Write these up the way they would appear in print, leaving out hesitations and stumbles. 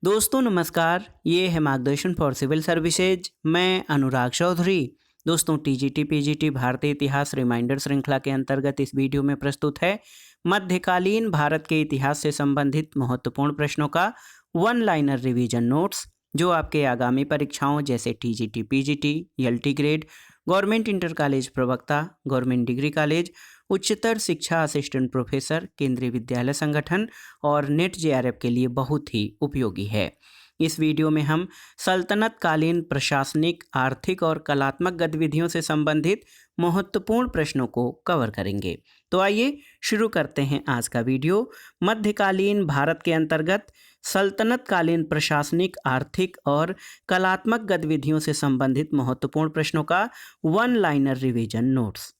दोस्तों नमस्कार, ये है मार्गदर्शन फॉर सिविल सर्विसेज। मैं अनुराग चौधरी। दोस्तों टीजीटी पीजीटी भारतीय इतिहास रिमाइंडर श्रृंखला के अंतर्गत इस वीडियो में प्रस्तुत है मध्यकालीन भारत के इतिहास से संबंधित महत्वपूर्ण प्रश्नों का वन लाइनर रिवीजन नोट्स, जो आपके आगामी परीक्षाओं जैसे TGT PGT, LT grade, government inter college प्रवक्ता, गवर्नमेंट डिग्री कॉलेज, उच्चतर शिक्षा असिस्टेंट प्रोफेसर, केंद्रीय विद्यालय संगठन और नेट जेआरएफ के लिए बहुत ही उपयोगी है। इस वीडियो में हम सल्तनत कालीन प्रशासनिक, आर्थिक और कलात्मक गतिविधियों से संबंधित महत्वपूर्ण प्रश्नों को कवर करेंगे। तो आइए शुरू करते हैं आज का वीडियो। मध्यकालीन भारत के अंतर्गत सल्तनत कालीन प्रशासनिक, आर्थिक और कलात्मक गतिविधियों से संबंधित महत्वपूर्ण प्रश्नों का वन लाइनर रिवीजन नोट्स।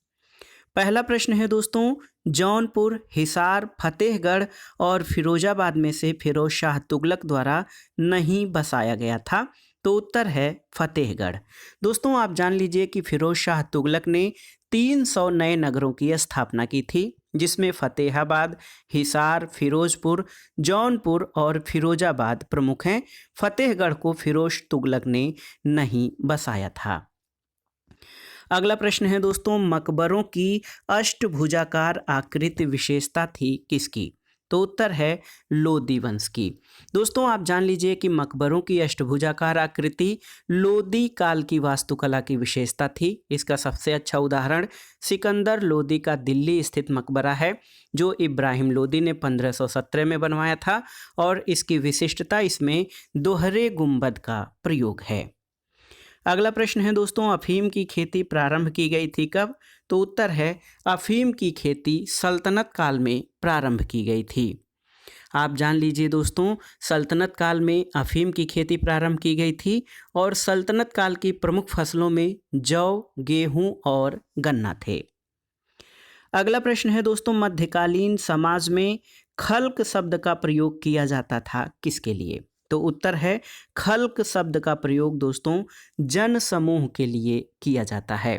पहला प्रश्न है दोस्तों, जौनपुर, हिसार, फतेहगढ़ और फिरोजाबाद में से फिरोज शाह तुगलक द्वारा नहीं बसाया गया था। तो उत्तर है फतेहगढ़। दोस्तों आप जान लीजिए कि फिरोज शाह तुगलक ने 300 नए नगरों की स्थापना की थी, जिसमें फतेहाबाद, हिसार, फिरोजपुर, जौनपुर और फिरोजाबाद प्रमुख हैं। फतेहगढ़ को फिरोज तुगलक ने नहीं बसाया था। अगला प्रश्न है दोस्तों, मकबरों की अष्टभुजाकार आकृति विशेषता थी किसकी? तो उत्तर है लोदी वंश की। दोस्तों आप जान लीजिए कि मकबरों की अष्टभुजाकार आकृति लोदी काल की वास्तुकला की विशेषता थी। इसका सबसे अच्छा उदाहरण सिकंदर लोदी का दिल्ली स्थित मकबरा है, जो इब्राहिम लोदी ने 1517 में बनवाया था, और इसकी विशिष्टता इसमें दोहरे गुंबद का प्रयोग है। अगला प्रश्न है दोस्तों, अफीम की खेती प्रारंभ की गई थी कब? तो उत्तर है अफीम की खेती सल्तनत काल में प्रारंभ की गई थी। आप जान लीजिए दोस्तों, सल्तनत काल में अफीम की खेती प्रारंभ की गई थी, और सल्तनत काल की प्रमुख फसलों में जौ, गेहूं और गन्ना थे। अगला प्रश्न है दोस्तों, मध्यकालीन समाज में खल्क शब्द का प्रयोग किया जाता था किसके लिए? तो उत्तर है खल्क शब्द का प्रयोग दोस्तों जन समूह के लिए किया जाता है।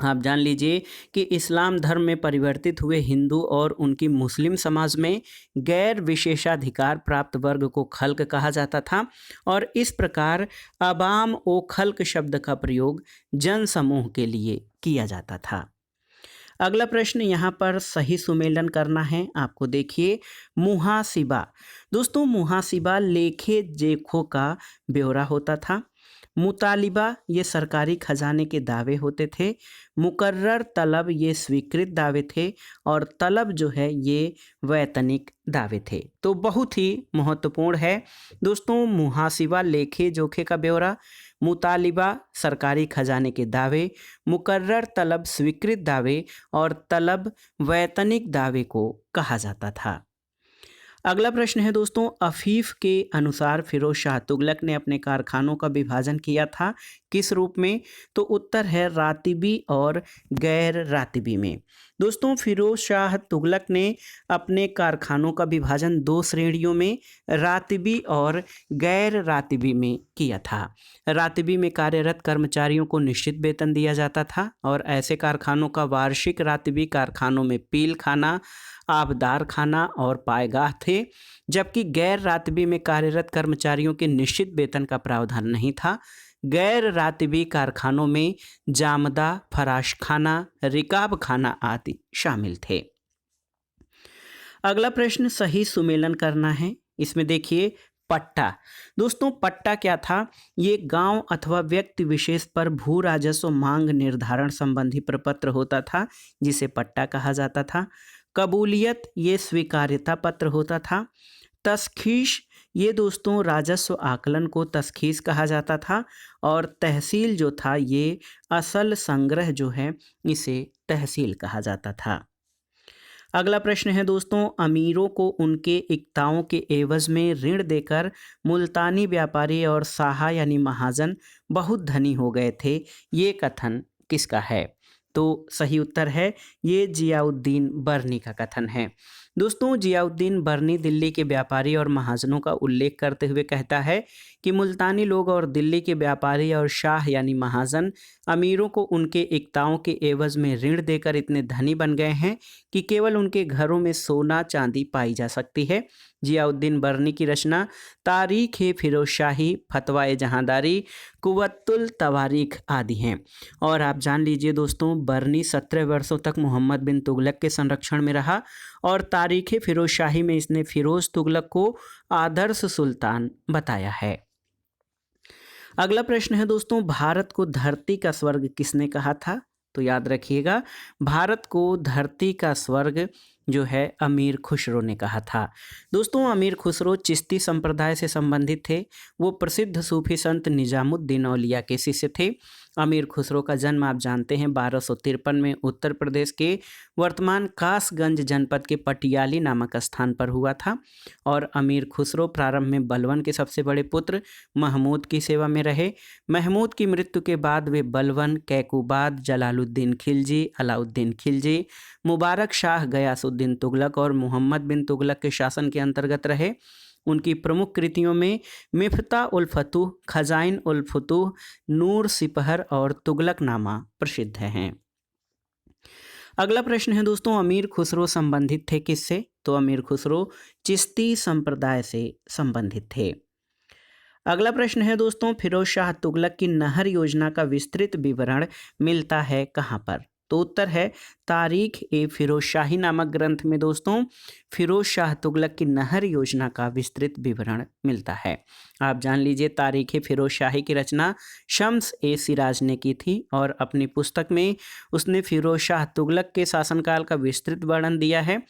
आप जान लीजिए कि इस्लाम धर्म में परिवर्तित हुए हिंदू और उनकी मुस्लिम समाज में गैर विशेषाधिकार प्राप्त वर्ग को खल्क कहा जाता था, और इस प्रकार अवाम ओ खल्क शब्द का प्रयोग जन समूह के लिए किया जाता था। अगला प्रश्न यहाँ पर सही सुमेलन करना है आपको। देखिए, मुहासिबा। दोस्तों मुहासिबा लेखे जोखों का ब्यौरा होता था। मुतालिबा ये सरकारी खजाने के दावे होते थे। मुकर्रर तलब ये स्वीकृत दावे थे, और तलब जो है ये वैतनिक दावे थे। तो बहुत ही महत्वपूर्ण है दोस्तों, मुहासिबा लेखे जोखे का ब्यौरा, मुतालिबा सरकारी खजाने के दावे, मुकर्रर तलब स्वीकृत दावे, और तलब वैतनिक दावे को कहा जाता था। अगला प्रश्न है दोस्तों, अफीफ के अनुसार फिरोज शाह तुगलक ने अपने कारखानों का विभाजन किया था किस रूप में? तो उत्तर है रातिबी और गैर रातिबी में। दोस्तों फिरोज शाह तुगलक ने अपने कारखानों का विभाजन दो श्रेणियों में, रातिबी और गैर रातिबी में किया था। रातिबी में कार्यरत कर्मचारियों को निश्चित वेतन दिया जाता था, और ऐसे कारखानों का वार्षिक रातिबी कारखानों में पील खाना, आबदार खाना और पायगाह थे, जबकि गैर रातिबी में कार्यरत कर्मचारियों के निश्चित वेतन का प्रावधान नहीं था। गैर रातिबी कारखानों में जामदा, फराश खाना, रिकाब खाना आदि शामिल थे। अगला प्रश्न सही सुमेलन करना है। इसमें देखिए, पट्टा। दोस्तों पट्टा क्या था? ये गांव अथवा व्यक्ति विशेष पर भू राजस्व मांग निर्धारण संबंधी प्रपत्र होता था, जिसे पट्टा कहा जाता था। कबूलियत ये स्वीकार्यता पत्र होता था। तस्खीश ये दोस्तों राजस्व आकलन को तस्खीस कहा जाता था, और तहसील जो था ये असल संग्रह जो है इसे तहसील कहा जाता था। अगला प्रश्न है दोस्तों, अमीरों को उनके इक्ताओं के एवज में ऋण देकर मुल्तानी व्यापारी और साहा यानी महाजन बहुत धनी हो गए थे, ये कथन किसका है? तो सही उत्तर है ये जियाउद्दीन बरनी का कथन है। दोस्तों जियाउद्दीन बर्नी दिल्ली के व्यापारी और महाजनों का उल्लेख करते हुए कहता है कि मुल्तानी लोग और दिल्ली के व्यापारी और शाह यानी महाजन अमीरों को उनके इक्ताओं के एवज में ऋण देकर इतने धनी बन गए हैं कि केवल उनके घरों में सोना चांदी पाई जा सकती है। जियाउद्दीन बर्नी की रचना तारीख ए फिरोज शाही, फतवाए जहांदारी, कुव्वतुल तवारीख आदि हैं। और आप जान लीजिए दोस्तों, बर्नी 17 वर्षों तक मोहम्मद बिन तुगलक के संरक्षण में रहा और तारीख ए फिरोज शाही में इसने फिरोज तुगलक को आदर्श सुल्तान बताया है। अगला प्रश्न है दोस्तों, भारत को धरती का स्वर्ग किसने कहा था? तो याद रखिएगा, भारत को धरती का स्वर्ग जो है अमीर खुसरो ने कहा था। दोस्तों अमीर खुसरो चिश्ती संप्रदाय से संबंधित थे। वो प्रसिद्ध सूफी संत निजामुद्दीन औलिया के शिष्य थे। अमीर खुसरो का जन्म आप जानते हैं 1253 में उत्तर प्रदेश के वर्तमान कासगंज जनपद के पटियाली नामक स्थान पर हुआ था। और अमीर खुसरो प्रारंभ में बलवन के सबसे बड़े पुत्र महमूद की सेवा में रहे। महमूद की मृत्यु के बाद वे बलवन, कैकूबाद, जलालुद्दीन खिलजी, अलाउद्दीन खिलजी, मुबारक शाह गयासुद्दीन तुगलक और मोहम्मद बिन तुगलक के शासन के अंतर्गत रहे। उनकी प्रमुख कृतियों में मिफ्ता उल फतूह, खजाइन उल फतूह, नूर सिपहर और तुगलकनामा प्रसिद्ध हैं। अगला प्रश्न है दोस्तों, अमीर खुसरो संबंधित थे किससे? तो अमीर खुसरो चिश्ती संप्रदाय से संबंधित थे। अगला प्रश्न है दोस्तों, फिरोज शाह तुगलक की नहर योजना का विस्तृत विवरण मिलता है कहाँ पर? तो उत्तर है तारीख ए फिरोज शाही नामक ग्रंथ में दोस्तों फिरोज शाह तुगलक की नहर योजना का विस्तृत विवरण मिलता है। आप जान लीजिए, तारीख ए फिरोज शाही की रचना शम्स ए सिराज ने की थी और अपनी पुस्तक में उसने फिरोज शाह तुगलक के शासनकाल का विस्तृत वर्णन दिया है।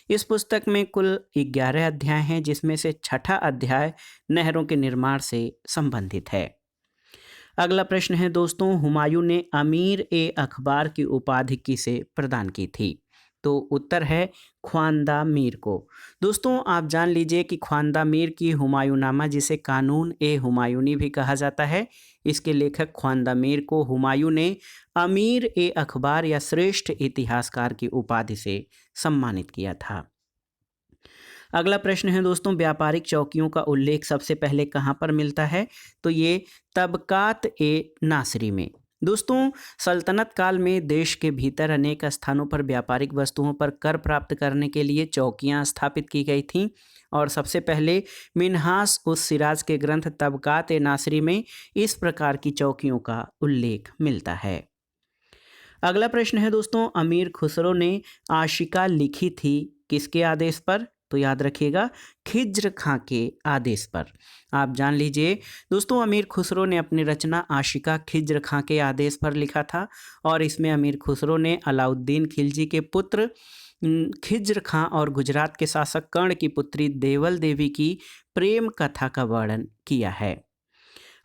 इस पुस्तक में कुल 11 अध्याय हैं, जिसमें से 6ठा अध्याय नहरों के निर्माण से संबंधित है। अगला प्रश्न है दोस्तों, हुमायूं ने अमीर ए अखबार की उपाधि किसे प्रदान की थी? तो उत्तर है ख्वांदा मीर को। दोस्तों आप जान लीजिए कि ख्वांदा मीर की हुमायूंनामा, जिसे कानून ए हुमायूनी भी कहा जाता है, इसके लेखक ख्वांदा मीर को हुमायूं ने अमीर ए अखबार या श्रेष्ठ इतिहासकार की उपाधि से सम्मानित किया था। अगला प्रश्न है दोस्तों, व्यापारिक चौकियों का उल्लेख सबसे पहले कहाँ पर मिलता है? तो ये तबकात ए नासरी में। दोस्तों सल्तनत काल में देश के भीतर अनेक स्थानों पर व्यापारिक वस्तुओं पर कर प्राप्त करने के लिए चौकियां स्थापित की गई थीं और सबसे पहले मिन्हास उस सिराज के ग्रंथ तबकात ए नासरी में इस प्रकार की चौकियों का उल्लेख मिलता है। अगला प्रश्न है दोस्तों, अमीर खुसरो ने आशिका लिखी थी किसके आदेश पर? तो याद रखिएगा, खिज्र खां के आदेश पर। आप जान लीजिए दोस्तों, अमीर खुसरो ने अपनी रचना आशिका खिज्र खां के आदेश पर लिखा था और इसमें अमीर खुसरो ने अलाउद्दीन खिलजी के पुत्र खिज्र खां और गुजरात के शासक कर्ण की पुत्री देवल देवी की प्रेम कथा का वर्णन किया है।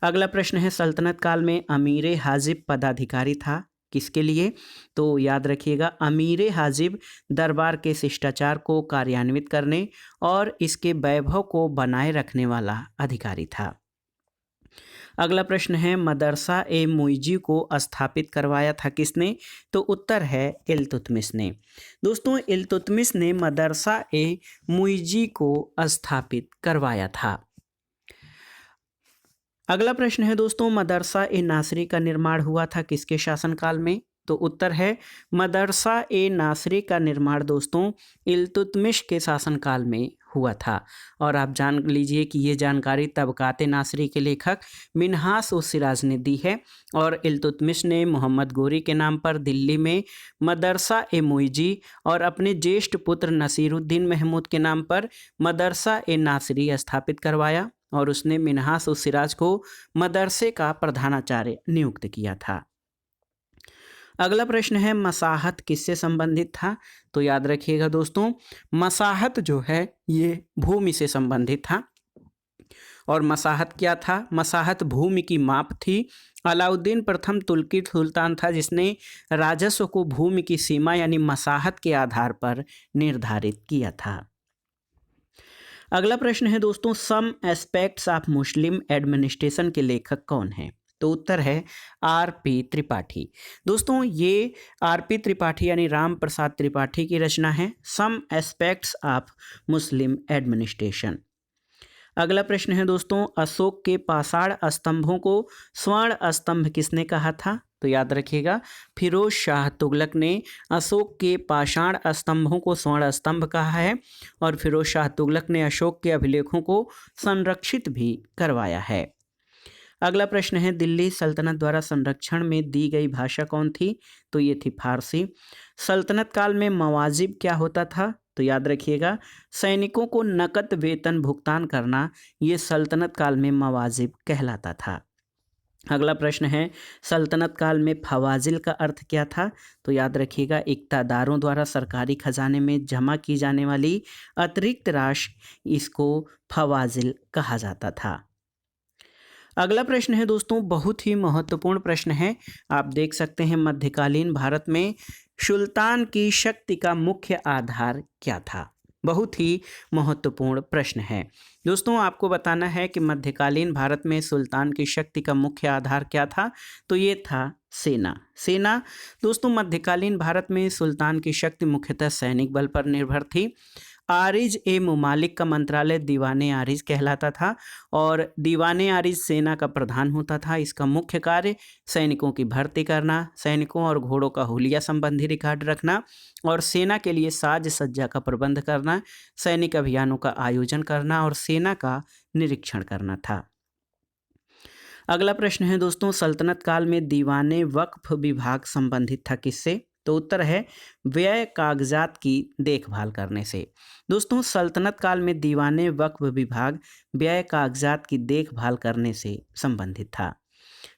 अगला प्रश्न है, सल्तनत काल में अमीर हाजिब पदाधिकारी था किसके लिए? तो याद रखिएगा, अमीर हाजिब दरबार के शिष्टाचार को कार्यान्वित करने और इसके वैभव को बनाए रखने वाला अधिकारी था। अगला प्रश्न है, मदरसा ए मुइजी को स्थापित करवाया था किसने? तो उत्तर है इल्तुतमिश ने। दोस्तों इल्तुतमिश ने मदरसा ए मुइजी को स्थापित करवाया था। अगला प्रश्न है दोस्तों, मदरसा ए नासरी का निर्माण हुआ था किसके शासनकाल में? तो उत्तर है मदरसा ए नासरी का निर्माण दोस्तों इल्तुतमिश के शासनकाल में हुआ था। और आप जान लीजिए कि ये जानकारी तबकात नासरी के लेखक मिन्हास उस सिराज ने दी है और इल्तुतमिश ने मोहम्मद गोरी के नाम पर दिल्ली में मदरसा ए मुइजी और अपने ज्येष्ठ पुत्र नसीरुद्दीन महमूद के नाम पर मदरसा ए नासरी स्थापित करवाया और उसने मिन्हास उस सिराज को मदरसे का प्रधानाचार्य नियुक्त किया था। अगला प्रश्न है, मसाहत किससे संबंधित था? तो याद रखिएगा दोस्तों, मसाहत जो है ये भूमि से संबंधित था। और मसाहत क्या था? मसाहत भूमि की माप थी। अलाउद्दीन प्रथम तुर्की सुल्तान था जिसने राजस्व को भूमि की सीमा यानी मसाहत के आधार पर निर्धारित किया था। अगला प्रश्न है दोस्तों, some aspects of Muslim administration के लेखक कौन हैं? तो उत्तर है आर.पी. त्रिपाठी। दोस्तों ये आर.पी. त्रिपाठी यानी राम प्रसाद त्रिपाठी की रचना है some aspects of Muslim administration. अगला प्रश्न है दोस्तों, अशोक के पाषाण स्तंभों को स्वर्ण स्तंभ किसने कहा था? तो याद रखिएगा, फिरोज शाह तुगलक ने अशोक के पाषाण स्तंभों को स्वर्ण स्तंभ कहा है और फिरोज शाह तुगलक ने अशोक के अभिलेखों को संरक्षित भी करवाया है। अगला प्रश्न है, दिल्ली सल्तनत द्वारा संरक्षण में दी गई भाषा कौन थी? तो ये थी फारसी। सल्तनत काल में मवाजिब क्या होता था? तो याद रखिएगा, सैनिकों को नकद वेतन भुगतान करना ये सल्तनत काल में मवाजिब कहलाता था। अगला प्रश्न है, सल्तनत काल में फवाजिल का अर्थ क्या था? तो याद रखिएगा, इक्तादारों द्वारा सरकारी खजाने में जमा की जाने वाली अतिरिक्त राशि, इसको फवाजिल कहा जाता था। अगला प्रश्न है दोस्तों, बहुत ही महत्वपूर्ण प्रश्न है। आप देख सकते हैं, मध्यकालीन भारत में सुल्तान की शक्ति का मुख्य आधार क्या था? बहुत ही महत्वपूर्ण प्रश्न है दोस्तों। आपको बताना है कि मध्यकालीन भारत में सुल्तान की शक्ति का मुख्य आधार क्या था? तो ये था सेना। सेना दोस्तों, मध्यकालीन भारत में सुल्तान की शक्ति मुख्यतः सैनिक बल पर निर्भर थी। आरिज ए मुमालिक का मंत्रालय दीवाने आरिज कहलाता था और दीवाने आरिज सेना का प्रधान होता था। इसका मुख्य कार्य सैनिकों की भर्ती करना, सैनिकों और घोड़ों का हुलिया संबंधी रिकॉर्ड रखना और सेना के लिए साज सज्जा का प्रबंध करना, सैनिक अभियानों का आयोजन करना और सेना का निरीक्षण करना था। अगला प्रश्न है दोस्तों, सल्तनत काल में दीवाने वक्फ विभाग संबंधित था किससे? तो उत्तर है व्यय कागजात की देखभाल करने से। दोस्तों सल्तनत काल में दीवाने वक्फ विभाग व्यय कागजात की देखभाल करने से संबंधित था।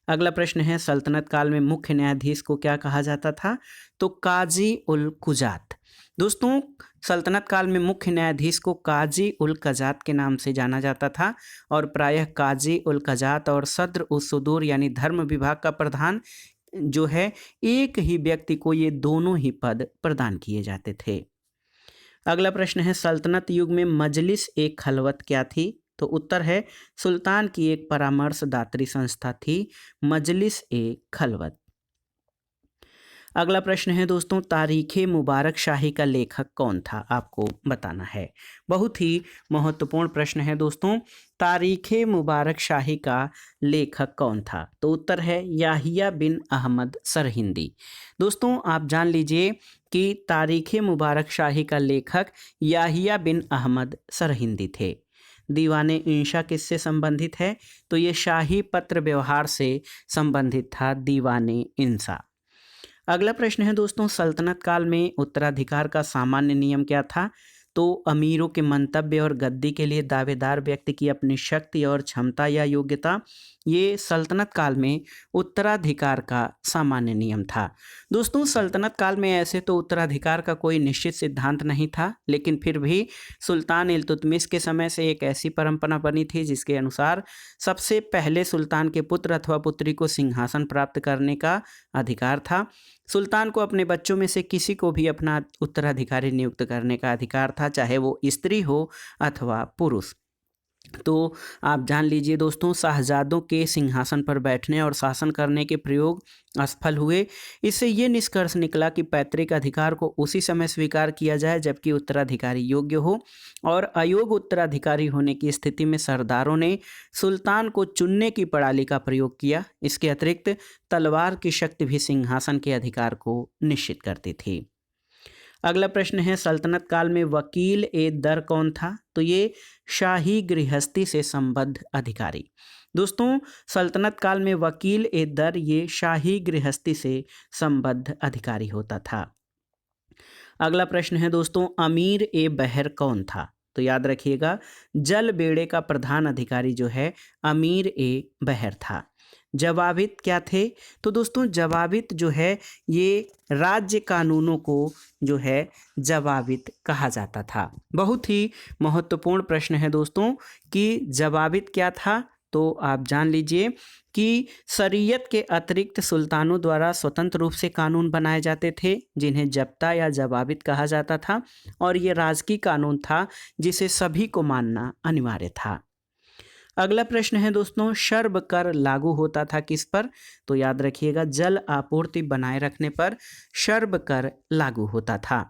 अगला प्रश्न है, सल्तनत काल में मुख्य न्यायाधीश को क्या कहा जाता था? तो काजी उल कुजात। दोस्तों सल्तनत काल में मुख्य न्यायाधीश को काजी उल कजात के नाम से जाना जाता था और प्रायः काजी उल कजात और सद्र उस सुदूर यानी धर्म विभाग का प्रधान जो है, एक ही व्यक्ति को ये दोनों ही पद प्रदान किए जाते थे। अगला प्रश्न है, सल्तनत युग में मजलिस ए खलवत क्या थी? तो उत्तर है सुल्तान की एक परामर्शदात्री संस्था थी मजलिस ए खलवत। अगला प्रश्न है दोस्तों, तारीख़े मुबारक शाही का लेखक कौन था? आपको बताना है। बहुत ही महत्वपूर्ण प्रश्न है दोस्तों, तारीख़े मुबारक शाही का लेखक कौन था? तो उत्तर है याहिया बिन अहमद सरहिंदी। दोस्तों आप जान लीजिए कि तारीख़े मुबारक शाही का लेखक याहिया बिन अहमद सरहिंदी थे। दीवाने इंशा किससे संबंधित है? तो ये शाही पत्र व्यवहार से संबंधित था दीवाने इंशा। अगला प्रश्न है दोस्तों, सल्तनत काल में उत्तराधिकार का सामान्य नियम क्या था? तो अमीरों के मंतव्य और गद्दी के लिए दावेदार व्यक्ति की अपनी शक्ति और क्षमता या योग्यता, ये सल्तनत काल में उत्तराधिकार का सामान्य नियम था। दोस्तों सल्तनत काल में ऐसे तो उत्तराधिकार का कोई निश्चित सिद्धांत नहीं था, लेकिन फिर भी सुल्तान इल्तुतमिश के समय से एक ऐसी परंपरा बनी थी जिसके अनुसार सबसे पहले सुल्तान के पुत्र अथवा पुत्री को सिंहासन प्राप्त करने का अधिकार था। सुल्तान को अपने बच्चों में से किसी को भी अपना उत्तराधिकारी नियुक्त करने का अधिकार था, चाहे वो स्त्री हो अथवा पुरुष। तो आप जान लीजिए दोस्तों, शाहजादों के सिंहासन पर बैठने और शासन करने के प्रयोग असफल हुए। इससे ये निष्कर्ष निकला कि पैतृक अधिकार को उसी समय स्वीकार किया जाए जबकि उत्तराधिकारी योग्य हो, और अयोग्य उत्तराधिकारी होने की स्थिति में सरदारों ने सुल्तान को चुनने की प्रणाली का प्रयोग किया। इसके अतिरिक्त तलवार की शक्ति भी सिंहासन के अधिकार को निश्चित करती थी। अगला प्रश्न है, सल्तनत काल में वकील ए दर कौन था? तो ये शाही गृहस्थी से संबद्ध अधिकारी। दोस्तों सल्तनत काल में वकील ए दर ये शाही गृहस्थी से संबद्ध अधिकारी होता था। अगला प्रश्न है दोस्तों, अमीर ए बहर कौन था? तो याद रखिएगा, जल बेड़े का प्रधान अधिकारी जो है अमीर ए बहर था। जवाबित क्या थे? तो दोस्तों जवाबित जो है ये राज्य कानूनों को जो है जवाबित कहा जाता था। बहुत ही महत्वपूर्ण प्रश्न है दोस्तों कि जवाबित क्या था। तो आप जान लीजिए कि शरीयत के अतिरिक्त सुल्तानों द्वारा स्वतंत्र रूप से कानून बनाए जाते थे जिन्हें जब्ता या जवाबित कहा जाता था, और ये राजकीय कानून था जिसे सभी को मानना अनिवार्य था। अगला प्रश्न है दोस्तों, शर्ब कर लागू होता था किस पर? तो याद रखिएगा, जल आपूर्ति बनाए रखने पर शर्ब कर लागू होता था।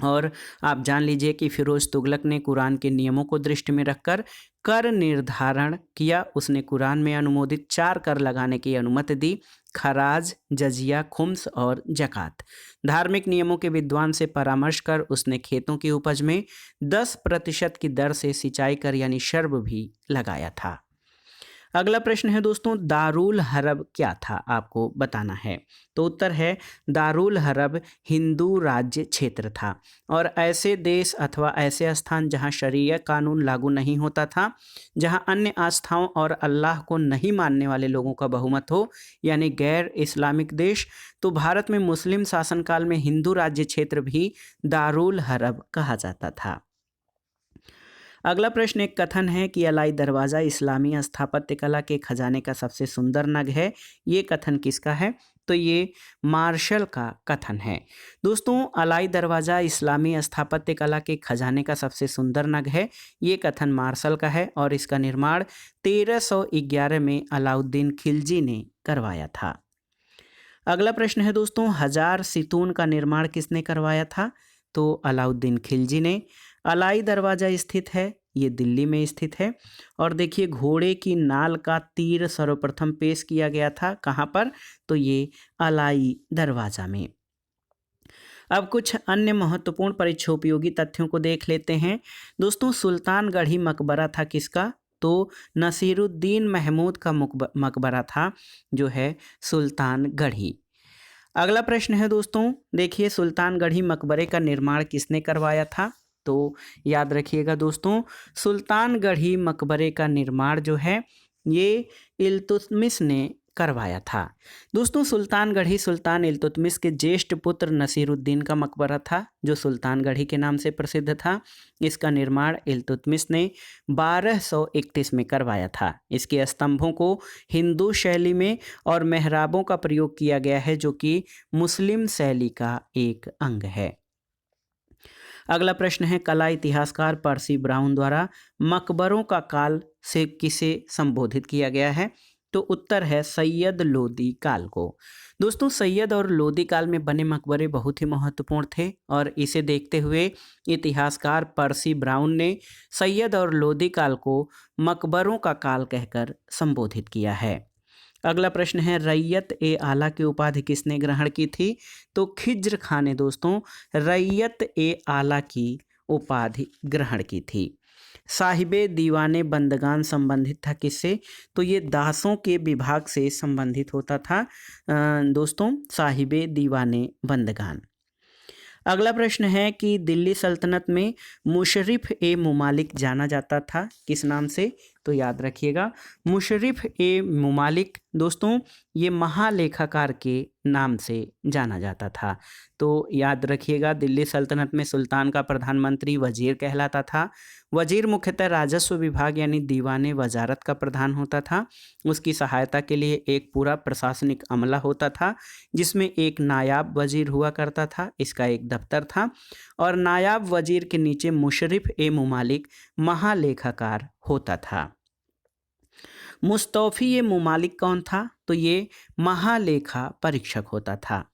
और आप जान लीजिए कि फिरोज तुगलक ने कुरान के नियमों को दृष्टि में रखकर कर निर्धारण किया। उसने कुरान में अनुमोदित 4 कर लगाने की अनुमति दी: खराज, जजिया, खुम्स और जकात। धार्मिक नियमों के विद्वान से परामर्श कर उसने खेतों की उपज में 10% की दर से सिंचाई कर यानी शर्ब भी लगाया था। अगला प्रश्न है दोस्तों, दारुल हरब क्या था? आपको बताना है। तो उत्तर है, दारुल हरब हिंदू राज्य क्षेत्र था और ऐसे देश अथवा ऐसे स्थान जहां शरीयत कानून लागू नहीं होता था, जहां अन्य आस्थाओं और अल्लाह को नहीं मानने वाले लोगों का बहुमत हो, यानी गैर इस्लामिक देश। तो भारत में मुस्लिम शासनकाल में हिंदू राज्य क्षेत्र भी दारुल हरब कहा जाता था। अगला प्रश्न एक कथन है कि अलाई दरवाज़ा इस्लामी स्थापत्य कला के खजाने का सबसे सुंदर नग है। ये कथन किसका है? तो ये मार्शल का कथन है। दोस्तों, अलाई दरवाज़ा इस्लामी स्थापत्य कला के खजाने का सबसे सुंदर नग है। ये कथन मार्शल का है और इसका निर्माण 1311 में अलाउद्दीन खिलजी ने करवाया था। अगला प्रश्न है दोस्तों, हजार सितून का निर्माण किसने करवाया था? तो अलाउद्दीन खिलजी ने। अलाई दरवाज़ा स्थित है, ये दिल्ली में स्थित है। और देखिए, घोड़े की नाल का तीर सर्वप्रथम पेश किया गया था कहाँ पर? तो ये अलाई दरवाज़ा में। अब कुछ अन्य महत्वपूर्ण परीक्षोपयोगी तथ्यों को देख लेते हैं। दोस्तों, सुल्तानगढ़ी मकबरा था किसका? तो नसीरुद्दीन महमूद का मकबरा था, जो है सुल्तानगढ़ी। अगला प्रश्न है दोस्तों, देखिए, सुल्तानगढ़ी मकबरे का निर्माण किसने करवाया था? तो याद रखिएगा दोस्तों, सुल्तानगढ़ी मकबरे का निर्माण जो है ये इल्तुतमिश ने करवाया था। दोस्तों, सुल्तानगढ़ी सुल्तान इल्तुतमिश के ज्येष्ठ पुत्र नसीरुद्दीन का मकबरा था, जो सुल्तानगढ़ी के नाम से प्रसिद्ध था। इसका निर्माण इल्तुतमिश ने 1231 में करवाया था। इसके स्तंभों को हिंदू शैली में और मेहराबों का प्रयोग किया गया है, जो कि मुस्लिम शैली का एक अंग है। अगला प्रश्न है, कला इतिहासकार पर्सी ब्राउन द्वारा मकबरों का काल से किसे संबोधित किया गया है? तो उत्तर है सैयद लोदी काल को। दोस्तों, सैयद और लोदी काल में बने मकबरे बहुत ही महत्वपूर्ण थे और इसे देखते हुए इतिहासकार पर्सी ब्राउन ने सैयद और लोदी काल को मकबरों का काल कहकर संबोधित किया है। अगला प्रश्न है, रैयत ए आला की उपाधि किसने ग्रहण की थी? तो खिज्र खान ने दोस्तों रैयत ए आला की उपाधि ग्रहण की थी। साहिबे दीवाने बंदगान संबंधित था किससे? तो ये दासों के विभाग से संबंधित होता था दोस्तों, साहिबे दीवाने बंदगान। अगला प्रश्न है कि दिल्ली सल्तनत में मुशर्रिफ ए मुमालिक जाना जाता था किस नाम से? तो याद रखिएगा, मुशर्रिफ ए मुमालिक दोस्तों ये महालेखाकार के नाम से जाना जाता था। तो याद रखिएगा, दिल्ली सल्तनत में सुल्तान का प्रधानमंत्री वजीर कहलाता था। वजीर मुख्यतः राजस्व विभाग यानी दीवाने वजारत का प्रधान होता था। उसकी सहायता के लिए एक पूरा प्रशासनिक अमला होता था, जिसमें एक नायाब वजीर हुआ करता था, इसका एक दफ्तर था, और नायाब वजीर के नीचे मुशर्रिफ ए मुमालिक महालेखाकार होता था। मुस्तौफी ए मुमालिक कौन था? तो ये महालेखा परीक्षक होता था।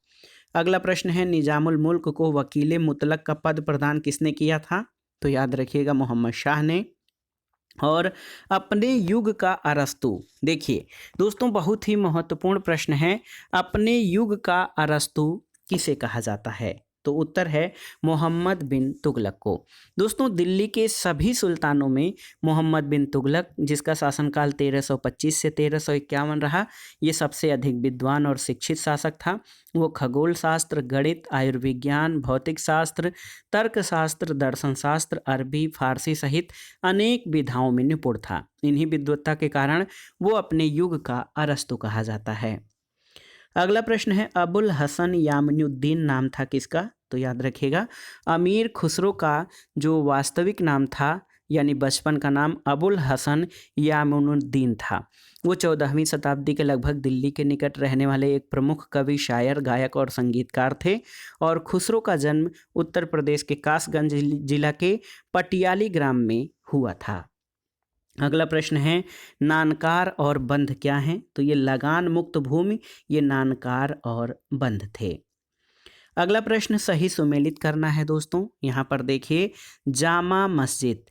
अगला प्रश्न है, निजामुल मुल्क को वकील मुतलक का पद प्रदान किसने किया था? तो याद रखिएगा, मोहम्मद शाह ने। और अपने युग का अरस्तू, देखिए दोस्तों बहुत ही महत्वपूर्ण प्रश्न है, अपने युग का अरस्तू किसे कहा जाता है? तो उत्तर है मोहम्मद बिन तुगलक को। दोस्तों, दिल्ली के सभी सुल्तानों में मोहम्मद बिन तुगलक, जिसका शासनकाल 1325 से 1351 रहा, ये सबसे अधिक विद्वान और शिक्षित शासक था। वो खगोल शास्त्र, गणित, आयुर्विज्ञान, भौतिक शास्त्र, तर्कशास्त्र, दर्शन शास्त्र, अरबी, फारसी सहित अनेक विधाओं में निपुण था। इन्हीं विद्वत्ता के कारण वो अपने युग का अरस्तू कहा जाता है। अगला प्रश्न है, अबुल हसन यामिनुद्दीन नाम था किसका? तो याद रखिएगा, अमीर खुसरो का जो वास्तविक नाम था यानी बचपन का नाम अबुल हसन यामिनुद्दीन था। वो 14वीं शताब्दी के लगभग दिल्ली के निकट रहने वाले एक प्रमुख कवि, शायर, गायक और संगीतकार थे। और खुसरो का जन्म उत्तर प्रदेश के कासगंज जिला के पटियाली ग्राम में हुआ था। अगला प्रश्न है नानकार और बंध क्या हैं? तो ये लगान मुक्त भूमि, ये नानकार और बंध थे। अगला प्रश्न सही सुमेलित करना है दोस्तों। यहाँ पर देखिए जामा मस्जिद,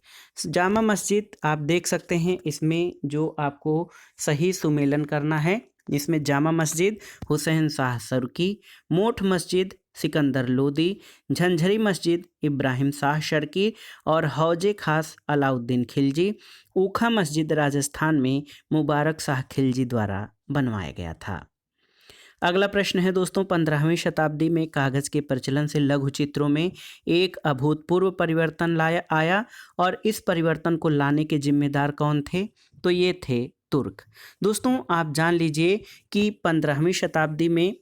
जामा मस्जिद आप देख सकते हैं, इसमें जो आपको सही सुमेलन करना है, इसमें जामा मस्जिद हुसैन शाह शर्की, मोठ मस्जिद सिकंदर लोदी, झंझरी मस्जिद इब्राहिम शाह शर्की और हौजे खास अलाउद्दीन खिलजी, ऊखा मस्जिद राजस्थान में मुबारक शाह खिलजी द्वारा बनवाया गया था। अगला प्रश्न है दोस्तों 15वीं शताब्दी में कागज़ के प्रचलन से लघु चित्रों में एक अभूतपूर्व परिवर्तन लाया आया और इस परिवर्तन को लाने के जिम्मेदार कौन थे? तो ये थे तुर्क। दोस्तों आप जान लीजिए कि 15वीं शताब्दी में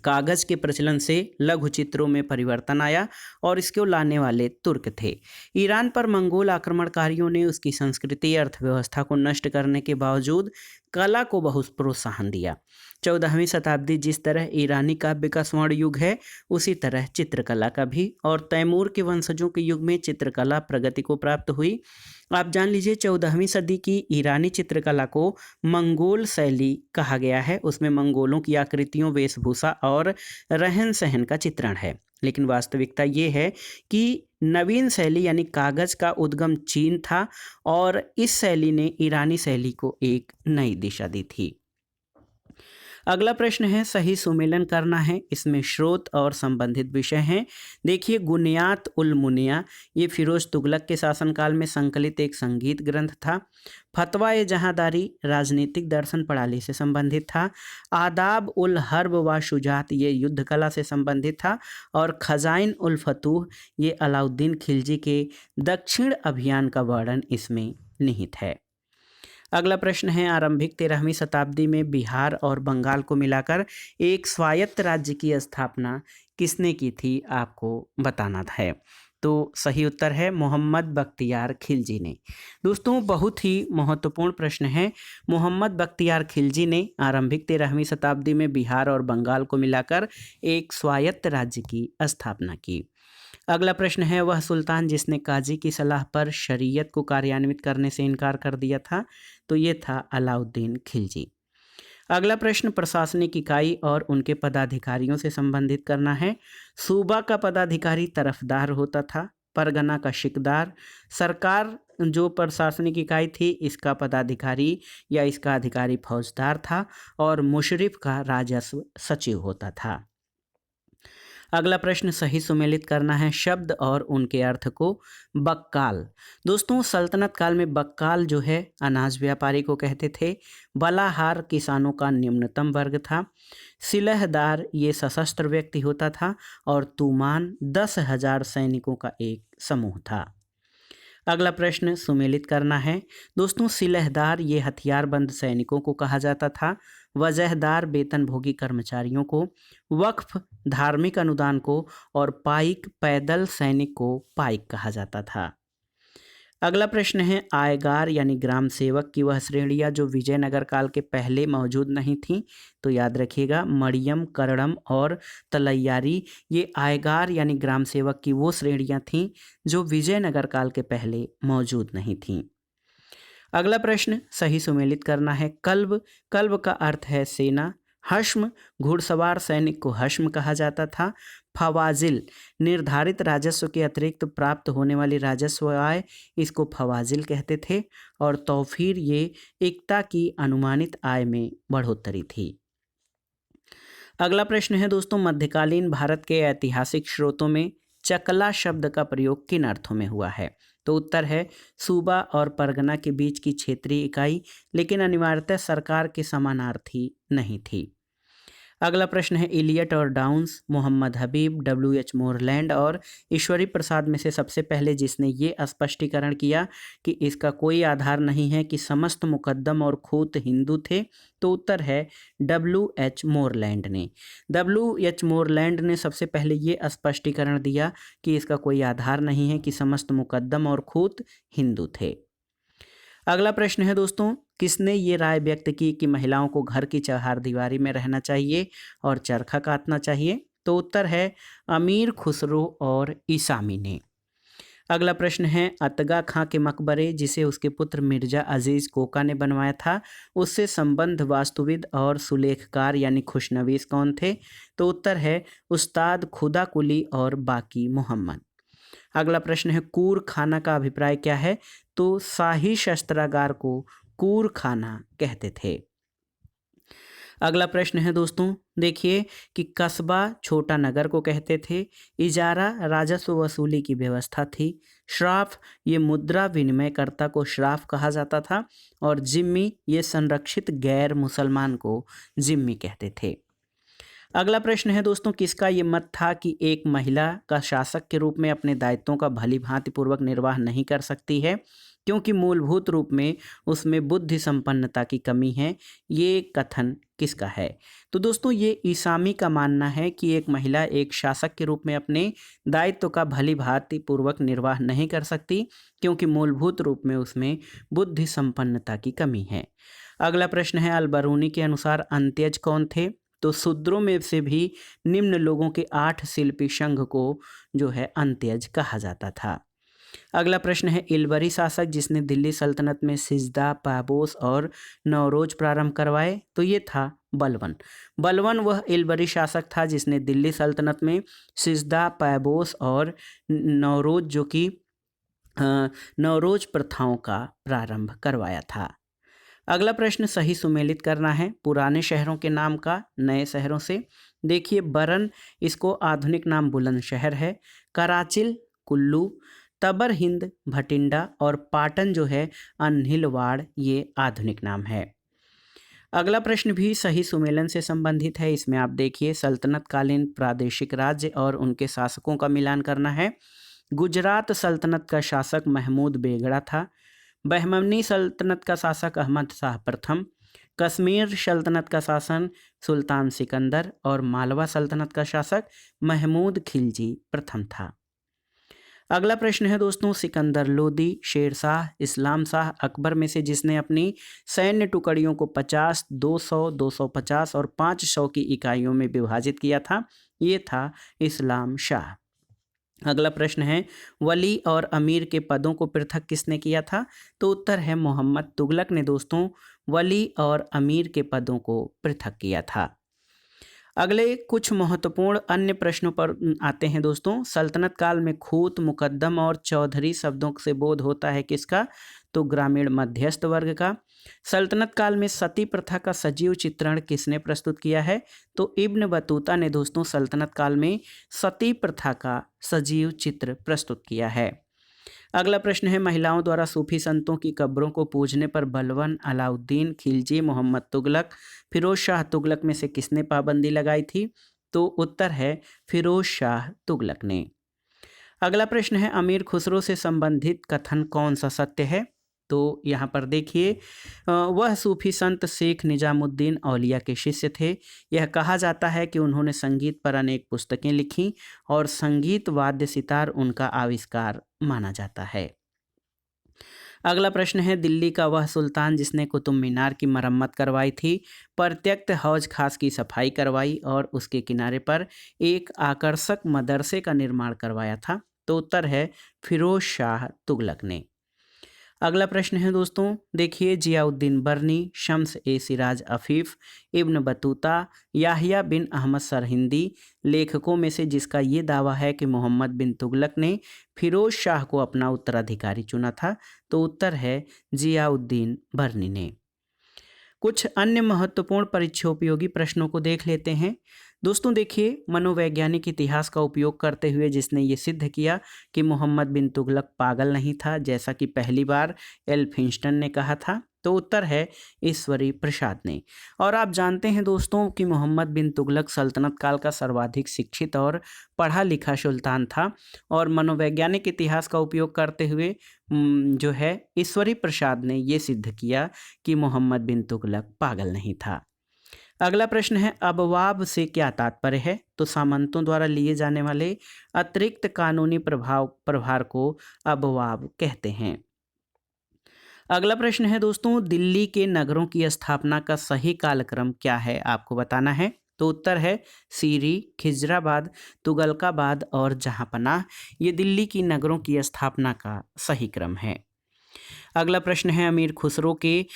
कागज़ के प्रचलन से लघु चित्रों में परिवर्तन आया और इसको लाने वाले तुर्क थे। ईरान पर मंगोल आक्रमणकारियों ने उसकी संस्कृति अर्थव्यवस्था को नष्ट करने के बावजूद कला को बहुत प्रोत्साहन दिया। 14वीं शताब्दी जिस तरह ईरानी काव्य का स्वर्ण युग है, उसी तरह चित्रकला का भी, और तैमूर के वंशजों के युग में चित्रकला प्रगति को प्राप्त हुई। आप जान लीजिए 14वीं सदी की ईरानी चित्रकला को मंगोल शैली कहा गया है। उसमें मंगोलों की आकृतियों, वेशभूषा और रहन सहन का चित्रण है। लेकिन वास्तविकता ये है कि नवीन शैली यानी कागज़ का उद्गम चीन था और इस शैली ने ईरानी शैली को एक नई दिशा दी थी। अगला प्रश्न है सही सुमेलन करना है, इसमें स्रोत और संबंधित विषय हैं। देखिए गुनियात उल मुनिया ये फिरोज तुगलक के शासनकाल में संकलित एक संगीत ग्रंथ था। फतवा ए जहांदारी राजनीतिक दर्शन प्रणाली से संबंधित था। आदाब उल हर्ब व शुजात ये युद्ध कला से संबंधित था और खजाइन उल फतूह ये अलाउद्दीन खिलजी के दक्षिण अभियान का वर्णन इसमें निहित है। अगला प्रश्न है आरंभिक 13वीं शताब्दी में बिहार और बंगाल को मिलाकर एक स्वायत्त राज्य की स्थापना किसने की थी? आपको बताना है। तो सही उत्तर है मोहम्मद बख्तियार खिलजी ने। दोस्तों बहुत ही महत्वपूर्ण प्रश्न है। मोहम्मद बख्तियार खिलजी ने आरंभिक 13वीं शताब्दी में बिहार और बंगाल को मिलाकर एक स्वायत्त राज्य की स्थापना की। अगला प्रश्न है वह सुल्तान जिसने काजी की सलाह पर शरीयत को कार्यान्वित करने से इनकार कर दिया था? तो ये था अलाउद्दीन खिलजी। अगला प्रश्न प्रशासनिक इकाई और उनके पदाधिकारियों से संबंधित करना है। सूबा का पदाधिकारी तरफदार होता था, परगना का शिकदार, सरकार जो प्रशासनिक इकाई थी इसका पदाधिकारी या इसका अधिकारी फौजदार था और मुशरिफ का राजस्व सचिव होता था। अगला प्रश्न सही सुमेलित करना है शब्द और उनके अर्थ को। बक्काल, दोस्तों सल्तनत काल में बक्काल जो है अनाज व्यापारी को कहते थे। बलाहार किसानों का निम्नतम वर्ग था। सिलहदार ये सशस्त्र व्यक्ति होता था और तूमान 10,000 सैनिकों का एक समूह था। अगला प्रश्न सुमेलित करना है। दोस्तों सिलहदार ये हथियारबंद सैनिकों को कहा जाता था। वजहदार वेतनभोगी कर्मचारियों को, वक्फ धार्मिक अनुदान को और पाइक पैदल सैनिक को पाइक कहा जाता था। अगला प्रश्न है आयगार यानी ग्राम सेवक की वह श्रेणियाँ जो विजयनगर काल के पहले मौजूद नहीं थीं। तो याद रखिएगा मरियम, करड़म और तलैयारी ये आयगार यानी ग्राम सेवक की वो श्रेणियाँ थीं जो विजयनगर काल के पहले मौजूद नहीं थीं। अगला प्रश्न सही सुमेलित करना है कल्ब, कल्ब का अर्थ है सेना। हश्म घुड़सवार सैनिक को हश्म कहा जाता था। फवाजिल निर्धारित राजस्व के अतिरिक्त प्राप्त होने वाली राजस्व आय, इसको फवाजिल कहते थे। और तौफीर ये एकता की अनुमानित आय में बढ़ोतरी थी। अगला प्रश्न है दोस्तों मध्यकालीन भारत के ऐतिहासिक स्रोतों में चकला शब्द का प्रयोग किन अर्थों में हुआ है? तो उत्तर है सूबा और परगना के बीच की क्षेत्रीय इकाई, लेकिन अनिवार्यतः सरकार के समानार्थी नहीं थी। अगला प्रश्न है इलियट और डाउन्स, मोहम्मद हबीब, W.H. मोरलैंड और ईश्वरी प्रसाद में से सबसे पहले जिसने ये स्पष्टीकरण किया कि इसका कोई आधार नहीं है कि समस्त मुकद्दम और खूत हिंदू थे? तो उत्तर है W.H. मोरलैंड ने। W.H. मोरलैंड ने सबसे पहले ये स्पष्टीकरण दिया कि इसका कोई आधार नहीं है कि समस्त मुकद्दम और खूत हिंदू थे। अगला प्रश्न है दोस्तों किसने ये राय व्यक्त की कि महिलाओं को घर की चहारदीवारी में रहना चाहिए और चरखा काटना चाहिए? तो उत्तर है अमीर खुसरो और ईसामी ने। अगला प्रश्न है अतगा खां के मकबरे जिसे उसके पुत्र मिर्जा अजीज कोका ने बनवाया था, उससे संबंध वास्तुविद और सुलेखकार यानी खुशनवीस कौन थे? तो उत्तर है उस्ताद खुदा कुली और बाकी मोहम्मद। अगला प्रश्न है कूर खाना का अभिप्राय क्या है? तो शाही शस्त्रागार को कूर खाना कहते थे। अगला प्रश्न है दोस्तों, देखिए कि कस्बा छोटा नगर को कहते थे। इजारा राजस्व वसूली की व्यवस्था थी। श्राफ ये मुद्रा विनिमयकर्ता को श्राफ कहा जाता था। और जिम्मी ये संरक्षित गैर मुसलमान को जिम्मी कहते थे। अगला प्रश्न है दोस्तों, किसका ये मत था कि एक महिला का शासक के रूप में अपने दायित्वों का भली भांति पूर्वक निर्वाह नहीं कर सकती है, क्योंकि मूलभूत रूप में उसमें बुद्धि संपन्नता की कमी है। ये कथन किसका है? तो दोस्तों ये ईसामी का मानना है कि एक महिला एक शासक के रूप में अपने दायित्व का भली भांति पूर्वक निर्वाह नहीं कर सकती, क्योंकि मूलभूत रूप में उसमें बुद्धि संपन्नता की कमी है। अगला प्रश्न है अल-बरूनी के अनुसार अंत्यज कौन थे? तो शूद्रों में से भी निम्न लोगों के 8 शिल्पी संघ को जो है अंत्यज कहा जाता था। अगला प्रश्न है इलबरी शासक जिसने दिल्ली सल्तनत में सिजदा, पाबोस और नौरोज प्रारंभ करवाए, तो ये था बलवन। बलवन वह इलबरी शासक था जिसने दिल्ली सल्तनत में सिजदा, पाबोस और नौरोज जो कि नौरोज प्रथाओं का प्रारंभ करवाया था। अगला प्रश्न सही सुमेलित करना है पुराने शहरों के नाम का नए शहरों से। देखिए बरन इसको आधुनिक नाम बुलंदशहर है, कराचिल कुल्लू, तबर हिंद भटिंडा और पाटन जो है अनहिलवाड़ ये आधुनिक नाम है। अगला प्रश्न भी सही सुमेलन से संबंधित है। इसमें आप देखिए सल्तनत कालीन प्रादेशिक राज्य और उनके शासकों का मिलान करना है। गुजरात सल्तनत का शासक महमूद बेगड़ा था। बहमनी सल्तनत का शासक अहमद शाह प्रथम। कश्मीर सल्तनत का शासन सुल्तान सिकंदर और मालवा सल्तनत का शासक महमूद खिलजी प्रथम था। अगला प्रश्न है दोस्तों सिकंदर लोदी, शेर शाह, इस्लाम शाह, अकबर में से जिसने अपनी सैन्य टुकड़ियों को 50, 200, 250 और 500 की इकाइयों में विभाजित किया था? ये था इस्लाम शाह। अगला प्रश्न है वली और अमीर के पदों को पृथक किसने किया था? तो उत्तर है मोहम्मद तुगलक ने दोस्तों वली और अमीर के पदों को पृथक किया था। अगले कुछ महत्वपूर्ण अन्य प्रश्नों पर आते हैं दोस्तों। सल्तनत काल में खूत, मुकद्दम और चौधरी शब्दों से बोध होता है किसका? तो ग्रामीण मध्यस्थ वर्ग का। सल्तनत काल में सती प्रथा का सजीव चित्रण किसने प्रस्तुत किया है? तो इब्न बतूता ने दोस्तों सल्तनत काल में सती प्रथा का सजीव चित्र प्रस्तुत किया है। अगला प्रश्न है महिलाओं द्वारा सूफी संतों की कब्रों को पूजने पर बलवन, अलाउद्दीन खिलजी, मोहम्मद तुगलक, फिरोज शाह तुगलक में से किसने पाबंदी लगाई थी? तो उत्तर है फिरोज शाह तुगलक ने। अगला प्रश्न है अमीर खुसरो से संबंधित कथन कौन सा सत्य है? तो यहाँ पर देखिए वह सूफी संत शेख निजामुद्दीन औलिया के शिष्य थे। यह कहा जाता है कि उन्होंने संगीत पर अनेक पुस्तकें लिखीं और संगीत वाद्य सितार उनका आविष्कार माना जाता है। अगला प्रश्न है दिल्ली का वह सुल्तान जिसने कुतुब मीनार की मरम्मत करवाई थी, परित्यक्त हौज खास की सफाई करवाई और उसके किनारे पर एक आकर्षक मदरसे का निर्माण करवाया था? तो उत्तर है फिरोज शाह तुगलक ने। अगला प्रश्न है दोस्तों देखिए जियाउद्दीन बर्नी, शम्स ए सिराज अफीफ, इब्न बतूता, याहिया बिन अहमद सरहिंदी लेखकों में से जिसका ये दावा है कि मोहम्मद बिन तुगलक ने फिरोज शाह को अपना उत्तराधिकारी चुना था? तो उत्तर है जियाउद्दीन बर्नी ने। कुछ अन्य महत्वपूर्ण परीक्षोपयोगी प्रश्नों को देख लेते हैं। दोस्तों देखिए मनोवैज्ञानिक इतिहास का उपयोग करते हुए जिसने ये सिद्ध किया कि मोहम्मद बिन तुगलक पागल नहीं था, जैसा कि पहली बार एल्फिंस्टन ने कहा था? तो उत्तर है ईश्वरी प्रसाद ने। और आप जानते हैं दोस्तों कि मोहम्मद बिन तुगलक सल्तनत काल का सर्वाधिक शिक्षित और पढ़ा लिखा सुल्तान था। और मनोवैज्ञानिक इतिहास का उपयोग करते हुए जो है ईश्वरी प्रसाद ने ये सिद्ध किया कि मोहम्मद बिन तुगलक पागल नहीं था। अगला प्रश्न है अबवाब से क्या तात्पर्य है? तो सामंतों द्वारा लिए जाने वाले अतिरिक्त कानूनी प्रभार को अबवाब कहते हैं। अगला प्रश्न है दोस्तों दिल्ली के नगरों की स्थापना का सही कालक्रम क्या है? आपको बताना है। तो उत्तर है सीरी, खिजराबाद, तुगलकाबाद और जहांपनाह। ये दिल्ली की नगरों की स्थापना का सही क्रम है। अगला प्रश्न है अमीर खुसरो के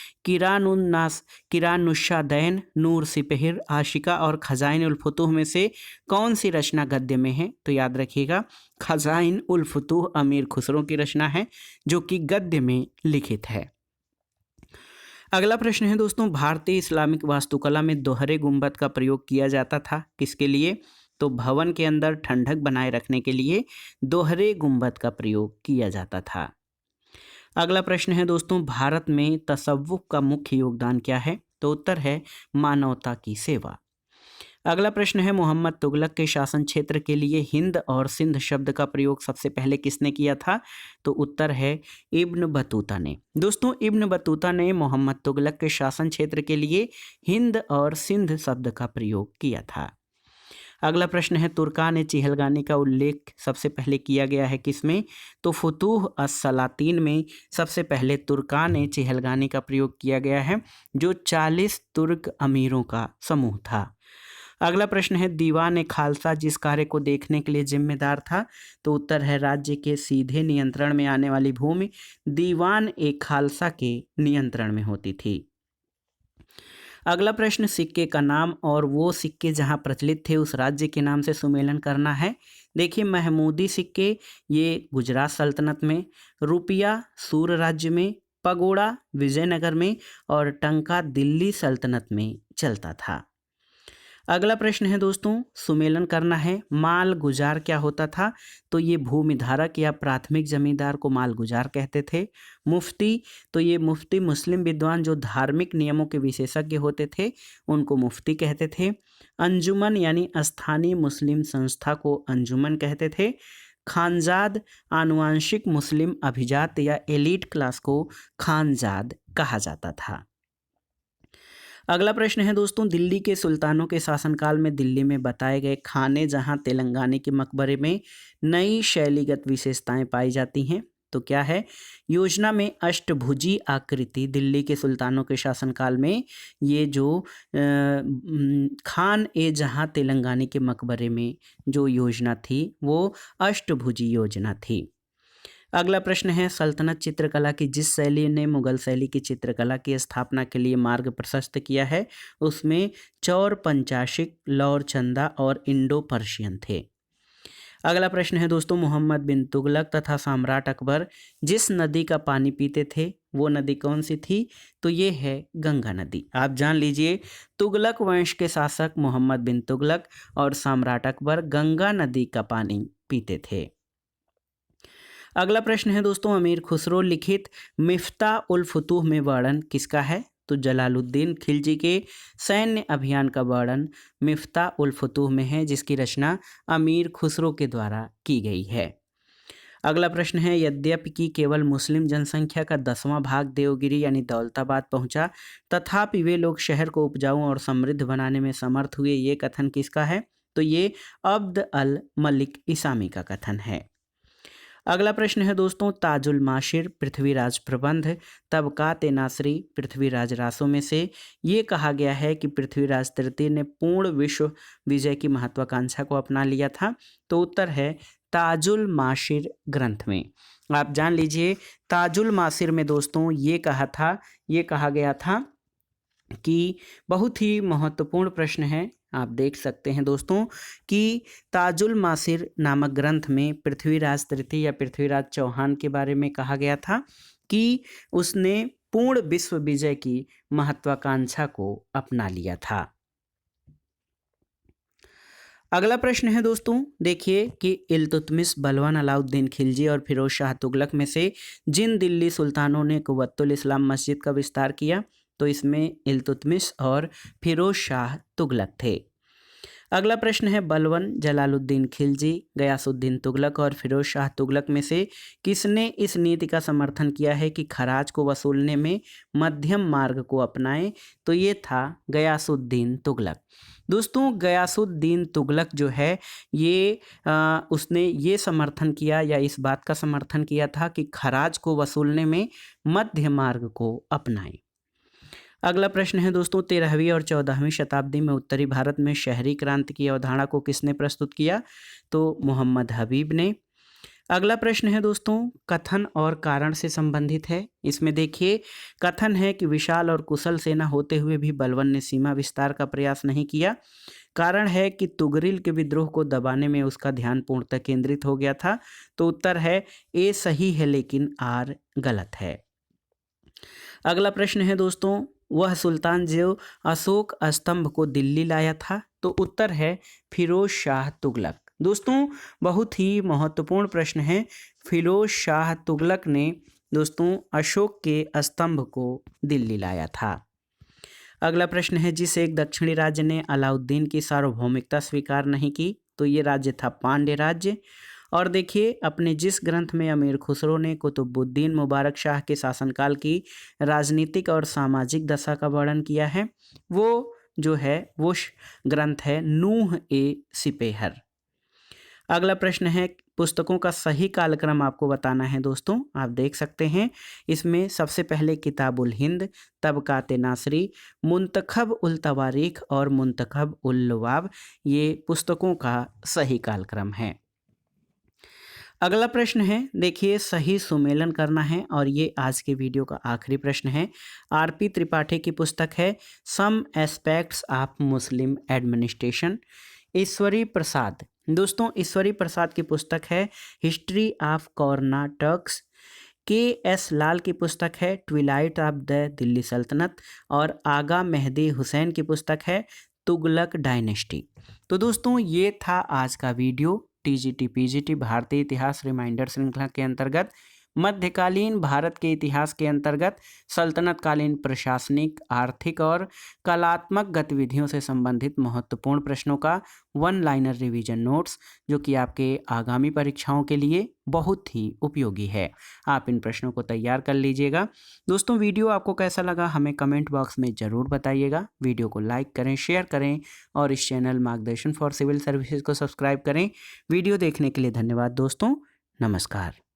किरानुशादैन, नूर सिपहिर, आशिका और खजाइन उल फुतूह में से कौन सी रचना गद्य में है? तो याद रखिएगा खजाइन उल फुतूह अमीर खुसरो की रचना है जो कि गद्य में लिखित है। अगला प्रश्न है दोस्तों, भारतीय इस्लामिक वास्तुकला में दोहरे गुंबद का प्रयोग किया जाता था, किसके लिए? तो भवन के अंदर ठंडक बनाए रखने के लिए दोहरे गुंबद का प्रयोग किया जाता था। अगला प्रश्न है दोस्तों, भारत में तसव्वुफ का मुख्य योगदान क्या है? तो उत्तर है मानवता की सेवा। अगला प्रश्न है, मोहम्मद तुगलक के शासन क्षेत्र के लिए हिंद और सिंध शब्द का प्रयोग सबसे पहले किसने किया था? तो उत्तर है इब्न बतूता ने। दोस्तों, इब्न बतूता ने मोहम्मद तुगलक के शासन क्षेत्र के लिए हिंद और सिंध शब्द का प्रयोग किया था। अगला प्रश्न है, तुर्कान चिहलगानी का उल्लेख सबसे पहले किया गया है किसमें? तो फुतूह अस-सलातीन में सबसे पहले तुर्कान चिहलगानी का प्रयोग किया गया है जो 40 तुर्क अमीरों का समूह था। अगला प्रश्न है, दीवान खालसा जिस कार्य को देखने के लिए जिम्मेदार था? तो उत्तर है राज्य के सीधे नियंत्रण में आने वाली भूमि दीवान खालसा के नियंत्रण में होती थी। अगला प्रश्न, सिक्के का नाम और वो सिक्के जहां प्रचलित थे उस राज्य के नाम से सुमेलन करना है। देखिए, महमूदी सिक्के ये गुजरात सल्तनत में, रुपया सूर राज्य में, पगोड़ा विजयनगर में और टंका दिल्ली सल्तनत में चलता था। अगला प्रश्न है दोस्तों, सुमेलन करना है। माल गुजार क्या होता था? तो ये भूमिधारक या प्राथमिक जमींदार को माल गुजार कहते थे। मुफ्ती, तो ये मुफ्ती मुस्लिम विद्वान जो धार्मिक नियमों के विशेषज्ञ होते थे उनको मुफ्ती कहते थे। अंजुमन यानी स्थानीय मुस्लिम संस्था को अंजुमन कहते थे। खानजाद, आनुवांशिक मुस्लिम अभिजात या एलीट क्लास को खानजाद कहा जाता था। अगला प्रश्न है दोस्तों, दिल्ली के सुल्तानों के शासनकाल में दिल्ली में बताए गए खाने जहां तेलंगाना के मकबरे में नई शैलीगत विशेषताएं पाई जाती हैं, तो क्या है? योजना में अष्टभुजी आकृति दिल्ली के सुल्तानों के शासनकाल में ये जो खान ए जहां तेलंगाना के मकबरे में जो योजना थी वो अष्टभुजी योजना थी। अगला प्रश्न है, सल्तनत चित्रकला की जिस शैली ने मुगल शैली की चित्रकला की स्थापना के लिए मार्ग प्रशस्त किया है उसमें चौर पंचाशिक, लौर चंदा और इंडो पर्शियन थे। अगला प्रश्न है दोस्तों, मोहम्मद बिन तुगलक तथा सम्राट अकबर जिस नदी का पानी पीते थे वो नदी कौन सी थी? तो ये है गंगा नदी। आप जान लीजिए, तुगलक वंश के शासक मोहम्मद बिन तुगलक और सम्राट अकबर गंगा नदी का पानी पीते थे। अगला प्रश्न है दोस्तों, अमीर खुसरो लिखित मिफ्ता उल फुतूह में वर्णन किसका है? तो जलालुद्दीन खिलजी के सैन्य अभियान का वर्णन मिफ्ता उल फुतूह में है जिसकी रचना अमीर खुसरो के द्वारा की गई है। अगला प्रश्न है, यद्यपि कि केवल मुस्लिम जनसंख्या का 10वां भाग देवगिरी यानी दौलताबाद पहुंचा तथापि वे लोग शहर को उपजाऊ और समृद्ध बनाने में समर्थ हुए, ये कथन किसका है? तो ये अब्द अल मलिक इसामी का कथन है। अगला प्रश्न है दोस्तों, ताजुल माशिर पृथ्वीराज प्रबंध तबकात नासरी पृथ्वीराज रासों में से ये कहा गया है कि पृथ्वीराज तृतीय ने पूर्ण विश्व विजय की महत्वाकांक्षा को अपना लिया था। तो उत्तर है ताजुल माशिर ग्रंथ में। आप जान लीजिए, ताजुल माशिर में दोस्तों ये कहा गया था कि बहुत ही महत्वपूर्ण प्रश्न है। आप देख सकते हैं दोस्तों कि ताजुल मासिर नामक ग्रंथ में पृथ्वीराज तृतीय या पृथ्वीराज चौहान के बारे में कहा गया था कि उसने पूर्ण विश्व विजय की महत्वाकांक्षा को अपना लिया था। अगला प्रश्न है दोस्तों, देखिए कि इल्तुतमिश, बलवान अलाउद्दीन खिलजी और फिरोज शाह तुगलक में से जिन दिल्ली सुल्तानों ने कुव्वतुल इस्लाम मस्जिद का विस्तार किया, तो इसमें इल्तुतमिश और फिरोज शाह तुगलक थे। अगला प्रश्न है, बलवन, जलालुद्दीन खिलजी, गयासुद्दीन तुगलक और फिरोज शाह तुगलक में से किसने इस नीति का समर्थन किया है कि खराज को वसूलने में मध्यम मार्ग को अपनाएं? तो ये था गयासुद्दीन तुगलक। दोस्तों, गयासुद्दीन तुगलक जो है ये उसने ये समर्थन किया या इस बात का समर्थन किया था कि खराज को वसूलने में मध्य मार्ग को अपनाएं। अगला प्रश्न है दोस्तों, 13वीं और 14वीं शताब्दी में उत्तरी भारत में शहरी क्रांति की अवधारणा को किसने प्रस्तुत किया? तो मोहम्मद हबीब ने। अगला प्रश्न है दोस्तों, कथन और कारण से संबंधित है। इसमें देखिए, कथन है कि विशाल और कुशल सेना होते हुए भी बलबन ने सीमा विस्तार का प्रयास नहीं किया। कारण है कि तुगरिल के विद्रोह को दबाने में उसका ध्यान पूर्णतः केंद्रित हो गया था। तो उत्तर है ए सही है लेकिन आर गलत है। अगला प्रश्न है दोस्तों, वह सुल्तान जो अशोक स्तंभ को दिल्ली लाया था। तो उत्तर है फिरोज शाह तुगलक। दोस्तों बहुत ही महत्वपूर्ण प्रश्न है। फिरोज शाह तुगलक ने दोस्तों अशोक के स्तंभ को दिल्ली लाया था। अगला प्रश्न है, जिस एक दक्षिणी राज्य ने अलाउद्दीन की सार्वभौमिकता स्वीकार नहीं की। तो ये राज्य था पांड्य राज्य। और देखिए, अपने जिस ग्रंथ में अमीर खुसरो ने कुतुबुद्दीन मुबारक शाह के शासनकाल की राजनीतिक और सामाजिक दशा का वर्णन किया है, वो जो है वो ग्रंथ है नूह ए सिपेहर। अगला प्रश्न है, पुस्तकों का सही कालक्रम आपको बताना है दोस्तों। आप देख सकते हैं इसमें सबसे पहले किताबुल हिंद, तबकात नासरी, मुंतखब उल तवारीख और मुंतखब उल लुवाब, ये पुस्तकों का सही कालक्रम है। अगला प्रश्न है, देखिए सही सुमेलन करना है और ये आज के वीडियो का आखिरी प्रश्न है। आरपी त्रिपाठी की पुस्तक है some aspects of Muslim administration. Ishwari Prasad, दोस्तों ईश्वरी प्रसाद की पुस्तक है हिस्ट्री ऑफ कर्नाटक्स। के एस लाल की पुस्तक है ट्विलाइट ऑफ द दिल्ली सल्तनत। और आगा मेहदी हुसैन की पुस्तक है तुगलक डायनेस्टी। तो दोस्तों ये था आज का वीडियो टीजीटी पीजीटी भारतीय इतिहास रिमाइंडर श्रृंखला के अंतर्गत मध्यकालीन भारत के इतिहास के अंतर्गत सल्तनतकालीन प्रशासनिक, आर्थिक और कलात्मक गतिविधियों से संबंधित महत्वपूर्ण प्रश्नों का वन लाइनर रिवीजन नोट्स, जो कि आपके आगामी परीक्षाओं के लिए बहुत ही उपयोगी है। आप इन प्रश्नों को तैयार कर लीजिएगा। दोस्तों वीडियो आपको कैसा लगा हमें कमेंट बॉक्स में ज़रूर बताइएगा। वीडियो को लाइक करें, शेयर करें और इस चैनल मार्गदर्शन फॉर सिविल सर्विसेज को सब्सक्राइब करें। वीडियो देखने के लिए धन्यवाद दोस्तों। नमस्कार।